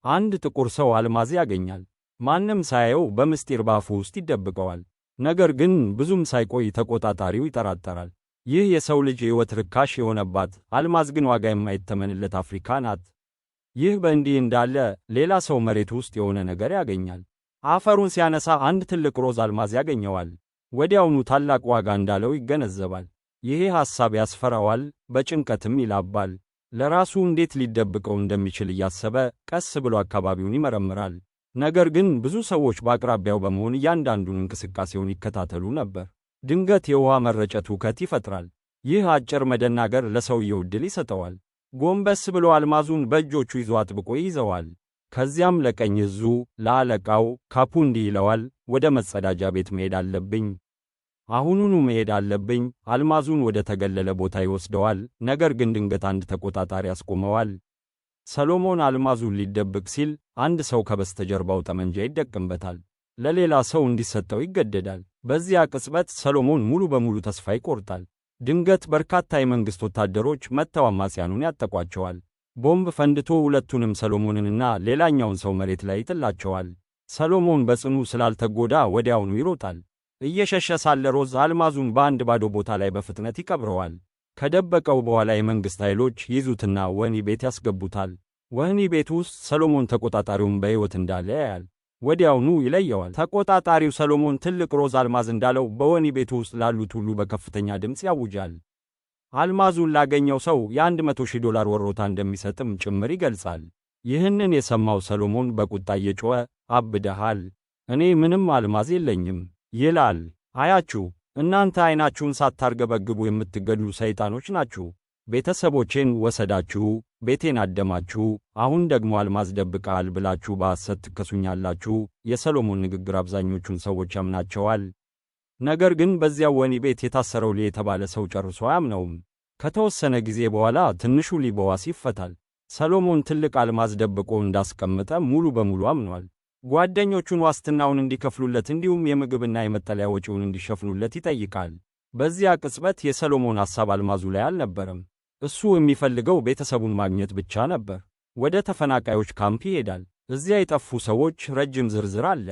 አንድ ጥቁር ሰው አልማዝ ያገኛል። ማንም ሳያየው በምስጢር ባፉ ውስጥ ይደብቀዋል። ነገር ግን ብዙም ሳይቆይ ተቆጣጣሪው ይጠራጠራል። ይህ የሰው ልጅ ሕይወት ርካሽ የሆነባት አልማዝ ግን ዋጋ የማይተመንለት አፍሪካ ናት። ይህ በእንዲህ እንዳለ ሌላ ሰው መሬት ውስጥ የሆነ ነገር ያገኛል። አፈሩን ሲያነሳ አንድ ትልቅ ሮዝ አልማዝ ያገኘዋል። ወዲያውኑ ታላቅ ዋጋ እንዳለው ይገነዘባል። ይሄ ሐሳብ ያስፈራዋል፣ በጭንቀትም ይላባል። ለራሱ እንዴት ሊደብቀው እንደሚችል እያሰበ ቀስ ብሎ አካባቢውን ይመረምራል። ነገር ግን ብዙ ሰዎች በአቅራቢያው በመሆን እያንዳንዱን እንቅስቃሴውን ይከታተሉ ነበር። ድንገት የውሃ መረጨት ሁከት ይፈጥራል። ይህ አጭር መደናገር ለሰውየው ዕድል ይሰጠዋል። ጎንበስ ብሎ አልማዙን በእጆቹ ይዞ አጥብቆ ይዘዋል። ከዚያም ለቀኝ እዙ ለአለቃው ካፑንዲ ይለዋል፣ ወደ መጸዳጃ ቤት መሄድ አለብኝ፣ አሁኑኑ መሄድ አለብኝ። አልማዙን ወደ ተገለለ ቦታ ይወስደዋል። ነገር ግን ድንገት አንድ ተቆጣጣሪ ያስቆመዋል። ሰሎሞን አልማዙን ሊደብቅ ሲል አንድ ሰው ከበስተጀርባው ጠመንጃ ይደቅንበታል። ለሌላ ሰው እንዲሰጠው ይገደዳል። በዚያ ቅጽበት ሰሎሞን ሙሉ በሙሉ ተስፋ ይቆርጣል። ድንገት በርካታ የመንግሥት ወታደሮች መጥተው አማጽያኑን ያጠቋቸዋል። ቦምብ ፈንድቶ ሁለቱንም ሰሎሞንንና ሌላኛውን ሰው መሬት ላይ ይጥላቸዋል። ሰሎሞን በጽኑ ስላልተጎዳ ወዲያውኑ ይሮጣል። እየሸሸ ሳለ ሮዝ አልማዙን በአንድ ባዶ ቦታ ላይ በፍጥነት ይቀብረዋል። ከደበቀው በኋላ የመንግሥት ኃይሎች ይዙትና ወህኒ ቤት ያስገቡታል። ወህኒ ቤት ውስጥ ሰሎሞን ተቆጣጣሪውን በሕይወት እንዳለ ያያል። ወዲያውኑ ይለየዋል። ተቆጣጣሪው ሰሎሞን ትልቅ ሮዝ አልማዝ እንዳለው በወህኒ ቤቱ ውስጥ ላሉት ሁሉ በከፍተኛ ድምፅ ያውጃል። አልማዙን ላገኘው ሰው $100,000 ወሮታ እንደሚሰጥም ጭምር ይገልጻል። ይህንን የሰማው ሰሎሞን በቁጣ እየጮኸ አብደሃል፣ እኔ ምንም አልማዝ የለኝም ይላል። አያችሁ፣ እናንተ ዓይናችሁን ሳታርገበግቡ የምትገድሉ ሰይጣኖች ናችሁ። ቤተሰቦቼን ወሰዳችሁ፣ ቤቴን አደማችሁ፣ አሁን ደግሞ አልማዝ ደብቀሃል ብላችሁ በሐሰት ትከሱኛላችሁ። የሰሎሞን ንግግር አብዛኞቹን ሰዎች ያምናቸዋል። ነገር ግን በዚያው ወህኒ ቤት የታሰረው ሊ የተባለ ሰው ጨርሶ አያምነውም። ከተወሰነ ጊዜ በኋላ ትንሹ ሊ በዋስ ይፈታል። ሰሎሞን ትልቅ አልማዝ ደብቆ እንዳስቀመጠ ሙሉ በሙሉ አምኗል። ጓደኞቹን ዋስትናውን እንዲከፍሉለት እንዲሁም የምግብና የመጠለያ ወጪውን እንዲሸፍኑለት ይጠይቃል። በዚያ ቅጽበት የሰሎሞን ሐሳብ አልማዙ ላይ አልነበረም። እሱ የሚፈልገው ቤተሰቡን ማግኘት ብቻ ነበር። ወደ ተፈናቃዮች ካምፕ ይሄዳል። እዚያ የጠፉ ሰዎች ረጅም ዝርዝር አለ።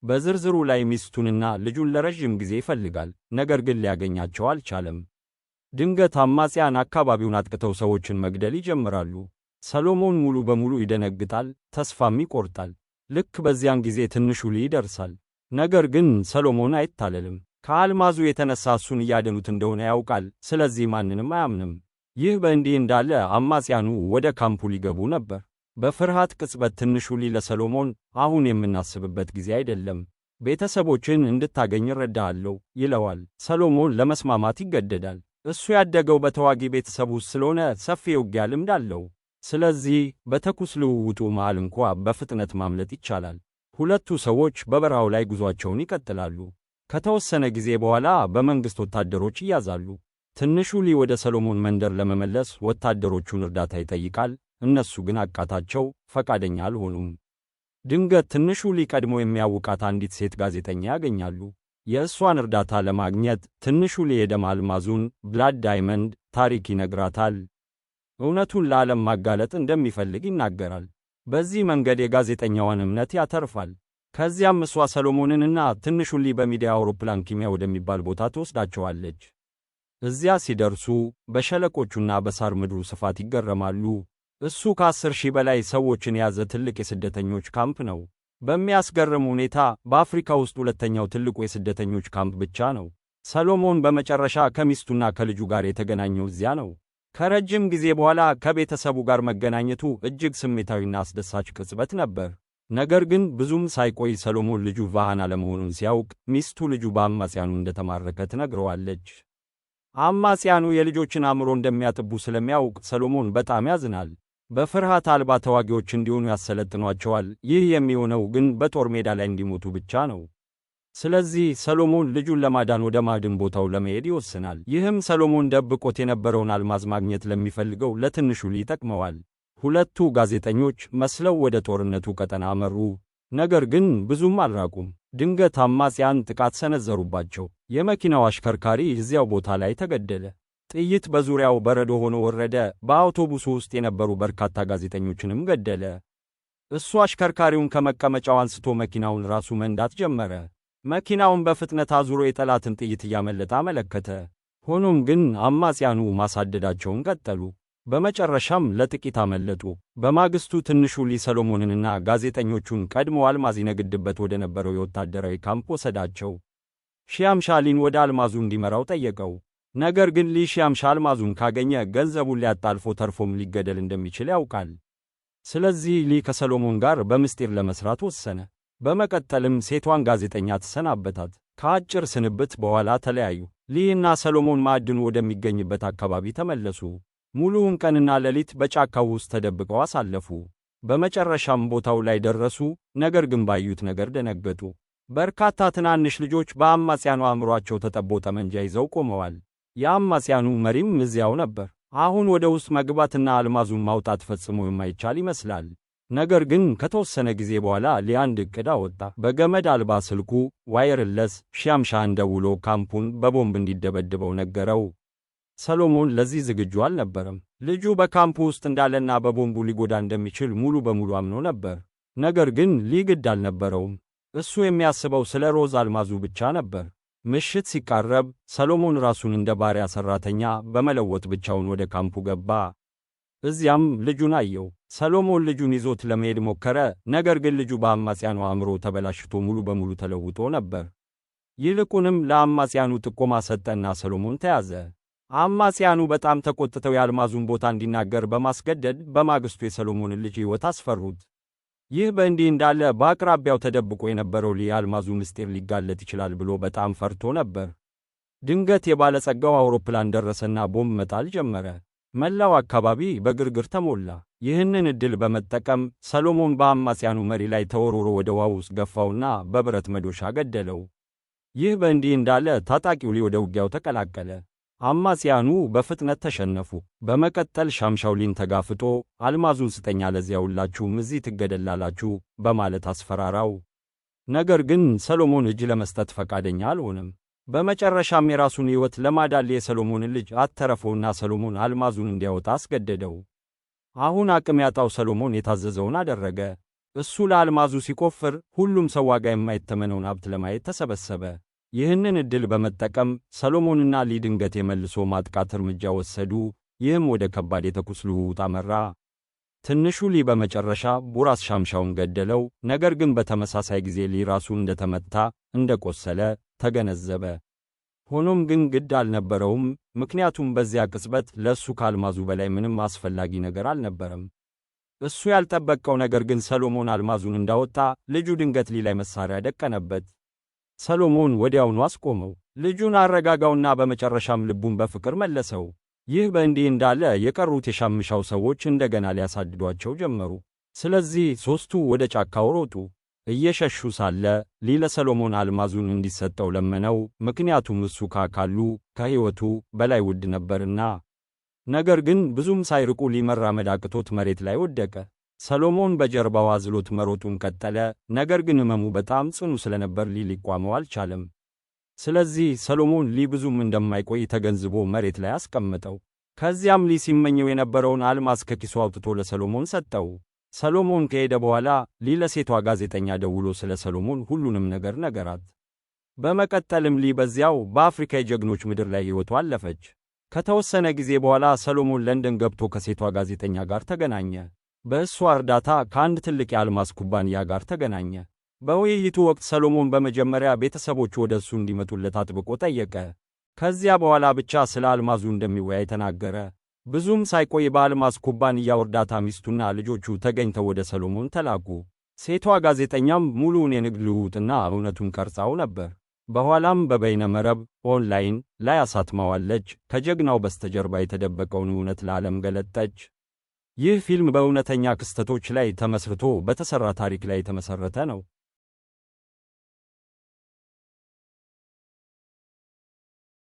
በዝርዝሩ ላይ ሚስቱንና ልጁን ለረጅም ጊዜ ይፈልጋል፣ ነገር ግን ሊያገኛቸው አልቻለም። ድንገት አማጽያን አካባቢውን አጥቅተው ሰዎችን መግደል ይጀምራሉ። ሰሎሞን ሙሉ በሙሉ ይደነግጣል፣ ተስፋም ይቆርጣል። ልክ በዚያን ጊዜ ትንሹ ሊ ይደርሳል። ነገር ግን ሰሎሞን አይታለልም። ከአልማዙ የተነሳ እሱን እያደኑት እንደሆነ ያውቃል። ስለዚህ ማንንም አያምንም። ይህ በእንዲህ እንዳለ አማጽያኑ ወደ ካምፑ ሊገቡ ነበር። በፍርሃት ቅጽበት ትንሹ ሊ ለሰሎሞን አሁን የምናስብበት ጊዜ አይደለም፣ ቤተሰቦችን እንድታገኝ እረዳሃለሁ ይለዋል። ሰሎሞን ለመስማማት ይገደዳል። እሱ ያደገው በተዋጊ ቤተሰብ ውስጥ ስለሆነ ሰፊ የውጊያ ልምድ አለው። ስለዚህ በተኩስ ልውውጡ መሃል እንኳ በፍጥነት ማምለጥ ይቻላል። ሁለቱ ሰዎች በበረሃው ላይ ጉዟቸውን ይቀጥላሉ። ከተወሰነ ጊዜ በኋላ በመንግሥት ወታደሮች ይያዛሉ። ትንሹ ሊ ወደ ሰሎሞን መንደር ለመመለስ ወታደሮቹን እርዳታ ይጠይቃል። እነሱ ግን አቃታቸው፣ ፈቃደኛ አልሆኑም። ድንገት ትንሹ ሊ ቀድሞ የሚያውቃት አንዲት ሴት ጋዜጠኛ ያገኛሉ። የእሷን እርዳታ ለማግኘት ትንሹ ሊ የደም አልማዙን ብላድ ዳይመንድ ታሪክ ይነግራታል። እውነቱን ለዓለም ማጋለጥ እንደሚፈልግ ይናገራል። በዚህ መንገድ የጋዜጠኛዋን እምነት ያተርፋል። ከዚያም እሷ ሰሎሞንንና ትንሹ ሊ በሚዲያ አውሮፕላን ኪሚያ ወደሚባል ቦታ ትወስዳቸዋለች። እዚያ ሲደርሱ በሸለቆቹና በሳር ምድሩ ስፋት ይገረማሉ። እሱ ከ10,000 በላይ ሰዎችን የያዘ ትልቅ የስደተኞች ካምፕ ነው። በሚያስገርም ሁኔታ በአፍሪካ ውስጥ ሁለተኛው ትልቁ የስደተኞች ካምፕ ብቻ ነው። ሰሎሞን በመጨረሻ ከሚስቱና ከልጁ ጋር የተገናኘው እዚያ ነው። ከረጅም ጊዜ በኋላ ከቤተሰቡ ጋር መገናኘቱ እጅግ ስሜታዊና አስደሳች ቅጽበት ነበር። ነገር ግን ብዙም ሳይቆይ ሰሎሞን ልጁ ቫሃን አለመሆኑን ሲያውቅ ሚስቱ ልጁ በአማጽያኑ እንደተማረከ ትነግረዋለች። አማጽያኑ የልጆችን አእምሮ እንደሚያጥቡ ስለሚያውቅ ሰሎሞን በጣም ያዝናል። በፍርሃት አልባ ተዋጊዎች እንዲሆኑ ያሰለጥኗቸዋል። ይህ የሚሆነው ግን በጦር ሜዳ ላይ እንዲሞቱ ብቻ ነው። ስለዚህ ሰሎሞን ልጁን ለማዳን ወደ ማዕድን ቦታው ለመሄድ ይወስናል። ይህም ሰሎሞን ደብቆት የነበረውን አልማዝ ማግኘት ለሚፈልገው ለትንሹ ሊ ይጠቅመዋል። ሁለቱ ጋዜጠኞች መስለው ወደ ጦርነቱ ቀጠና አመሩ። ነገር ግን ብዙም አልራቁም። ድንገት አማጽያን ጥቃት ሰነዘሩባቸው። የመኪናው አሽከርካሪ እዚያው ቦታ ላይ ተገደለ። ጥይት በዙሪያው በረዶ ሆኖ ወረደ። በአውቶቡሱ ውስጥ የነበሩ በርካታ ጋዜጠኞችንም ገደለ። እሱ አሽከርካሪውን ከመቀመጫው አንስቶ መኪናውን ራሱ መንዳት ጀመረ። መኪናውን በፍጥነት አዙሮ የጠላትን ጥይት እያመለጠ አመለከተ። ሆኖም ግን አማጽያኑ ማሳደዳቸውን ቀጠሉ። በመጨረሻም ለጥቂት አመለጡ። በማግስቱ ትንሹ ሊ ሰሎሞንንና ጋዜጠኞቹን ቀድሞ አልማዝ ይነግድበት ወደ ነበረው የወታደራዊ ካምፕ ወሰዳቸው። ሺያምሻ ሊን ወደ አልማዙ እንዲመራው ጠየቀው። ነገር ግን ሊ ሺያምሻ አልማዙን ካገኘ ገንዘቡን ሊያጣልፎ ተርፎም ሊገደል እንደሚችል ያውቃል። ስለዚህ ሊ ከሰሎሞን ጋር በምስጢር ለመስራት ወሰነ። በመቀጠልም ሴቷን ጋዜጠኛ ተሰናበታት። ከአጭር ስንብት በኋላ ተለያዩ። ሊ እና ሰሎሞን ማዕድኑ ወደሚገኝበት አካባቢ ተመለሱ። ሙሉውን ቀንና ሌሊት በጫካው ውስጥ ተደብቀው አሳለፉ። በመጨረሻም ቦታው ላይ ደረሱ። ነገር ግን ባዩት ነገር ደነገጡ። በርካታ ትናንሽ ልጆች በአማጽያኑ አእምሯቸው ተጠቦ ጠመንጃ ይዘው ቆመዋል። የአማጽያኑ መሪም እዚያው ነበር። አሁን ወደ ውስጥ መግባትና አልማዙን ማውጣት ፈጽሞ የማይቻል ይመስላል። ነገር ግን ከተወሰነ ጊዜ በኋላ ሊያንድ ዕቅድ አወጣ። በገመድ አልባ ስልኩ ዋየርለስ ሺያምሻን ደውሎ ካምፑን በቦምብ እንዲደበድበው ነገረው። ሰሎሞን ለዚህ ዝግጁ አልነበረም። ልጁ በካምፑ ውስጥ እንዳለና በቦምቡ ሊጎዳ እንደሚችል ሙሉ በሙሉ አምኖ ነበር። ነገር ግን ሊግድ አልነበረውም። እሱ የሚያስበው ስለ ሮዝ አልማዙ ብቻ ነበር። ምሽት ሲቃረብ ሰሎሞን ራሱን እንደ ባሪያ ሠራተኛ በመለወጥ ብቻውን ወደ ካምፑ ገባ። እዚያም ልጁን አየው። ሰሎሞን ልጁን ይዞት ለመሄድ ሞከረ። ነገር ግን ልጁ በአማጽያኑ አእምሮ ተበላሽቶ ሙሉ በሙሉ ተለውጦ ነበር። ይልቁንም ለአማጽያኑ ጥቆማ ሰጠና ሰሎሞን ተያዘ። አማጽያኑ በጣም ተቆጥተው የአልማዙን ቦታ እንዲናገር በማስገደድ በማግስቱ የሰሎሞንን ልጅ ሕይወት አስፈሩት። ይህ በእንዲህ እንዳለ በአቅራቢያው ተደብቆ የነበረው ሊ የአልማዙ ምስጢር ሊጋለጥ ይችላል ብሎ በጣም ፈርቶ ነበር። ድንገት የባለጸጋው አውሮፕላን ደረሰና ቦምብ መጣል ጀመረ። መላው አካባቢ በግርግር ተሞላ። ይህንን ዕድል በመጠቀም ሰሎሞን በአማጽያኑ መሪ ላይ ተወርውሮ ወደ ውሃው ውስጥ ገፋውና በብረት መዶሻ ገደለው። ይህ በእንዲህ እንዳለ ታጣቂው ሊ ወደ ውጊያው ተቀላቀለ። አማጽያኑ በፍጥነት ተሸነፉ። በመቀጠል ሻምሻው ሊን ተጋፍጦ አልማዙን ስጠኝ አለዚያ ሁላችሁም እዚህ ትገደላላችሁ በማለት አስፈራራው። ነገር ግን ሰሎሞን እጅ ለመስጠት ፈቃደኛ አልሆነም። በመጨረሻም የራሱን ሕይወት ለማዳን የሰሎሞንን ልጅ አተረፈውና ሰሎሞን አልማዙን እንዲያወጣ አስገደደው። አሁን አቅም ያጣው ሰሎሞን የታዘዘውን አደረገ። እሱ ለአልማዙ ሲቆፍር ሁሉም ሰው ዋጋ የማይተመነውን ሀብት ለማየት ተሰበሰበ። ይህንን ዕድል በመጠቀም ሰሎሞንና ሊ ድንገት የመልሶ ማጥቃት እርምጃ ወሰዱ። ይህም ወደ ከባድ የተኩስ ልውውጥ አመራ። ትንሹ ሊ በመጨረሻ ቡራስ ሻምሻውን ገደለው። ነገር ግን በተመሳሳይ ጊዜ ሊ ራሱ እንደተመታ እንደቆሰለ ተገነዘበ። ሆኖም ግን ግድ አልነበረውም፣ ምክንያቱም በዚያ ቅጽበት ለእሱ ከአልማዙ በላይ ምንም አስፈላጊ ነገር አልነበረም። እሱ ያልጠበቀው ነገር ግን ሰሎሞን አልማዙን እንዳወጣ ልጁ ድንገት ሊ ላይ መሳሪያ ደቀነበት። ሰሎሞን ወዲያውኑ አስቆመው። ልጁን አረጋጋውና በመጨረሻም ልቡን በፍቅር መለሰው። ይህ በእንዲህ እንዳለ የቀሩት የሻምሻው ሰዎች እንደገና ሊያሳድዷቸው ጀመሩ። ስለዚህ ሦስቱ ወደ ጫካው ሮጡ። እየሸሹ ሳለ ሊ ለሰሎሞን አልማዙን እንዲሰጠው ለመነው፣ ምክንያቱም እሱ ካካሉ ከሕይወቱ በላይ ውድ ነበርና። ነገር ግን ብዙም ሳይርቁ ሊ መራመድ አቅቶት መሬት ላይ ወደቀ። ሰሎሞን በጀርባው አዝሎት መሮጡን ቀጠለ። ነገር ግን ሕመሙ በጣም ጽኑ ስለነበር ሊ ሊቋመው አልቻለም። ስለዚህ ሰሎሞን ሊ ብዙም እንደማይቆይ ተገንዝቦ መሬት ላይ አስቀመጠው። ከዚያም ሊ ሲመኘው የነበረውን አልማዝ ከኪሱ አውጥቶ ለሰሎሞን ሰጠው። ሰሎሞን ከሄደ በኋላ ሊ ለሴቷ ጋዜጠኛ ደውሎ ስለ ሰሎሞን ሁሉንም ነገር ነገራት። በመቀጠልም ሊ በዚያው በአፍሪካ የጀግኖች ምድር ላይ ሕይወቱ አለፈች። ከተወሰነ ጊዜ በኋላ ሰሎሞን ለንደን ገብቶ ከሴቷ ጋዜጠኛ ጋር ተገናኘ። በእሷ እርዳታ ከአንድ ትልቅ የአልማዝ ኩባንያ ጋር ተገናኘ። በውይይቱ ወቅት ሰሎሞን በመጀመሪያ ቤተሰቦቹ ወደ እሱ እንዲመጡለት አጥብቆ ጠየቀ። ከዚያ በኋላ ብቻ ስለ አልማዙ እንደሚወያይ ተናገረ። ብዙም ሳይቆይ በአልማዝ ኩባንያ እርዳታ ሚስቱና ልጆቹ ተገኝተው ወደ ሰሎሞን ተላኩ። ሴቷ ጋዜጠኛም ሙሉውን የንግድ ልውውጥና እውነቱን ቀርጻው ነበር። በኋላም በበይነ መረብ ኦንላይን ላይ አሳትማዋለች። ከጀግናው በስተጀርባ የተደበቀውን እውነት ለዓለም ገለጠች። ይህ ፊልም በእውነተኛ ክስተቶች ላይ ተመስርቶ በተሰራ ታሪክ ላይ የተመሰረተ ነው።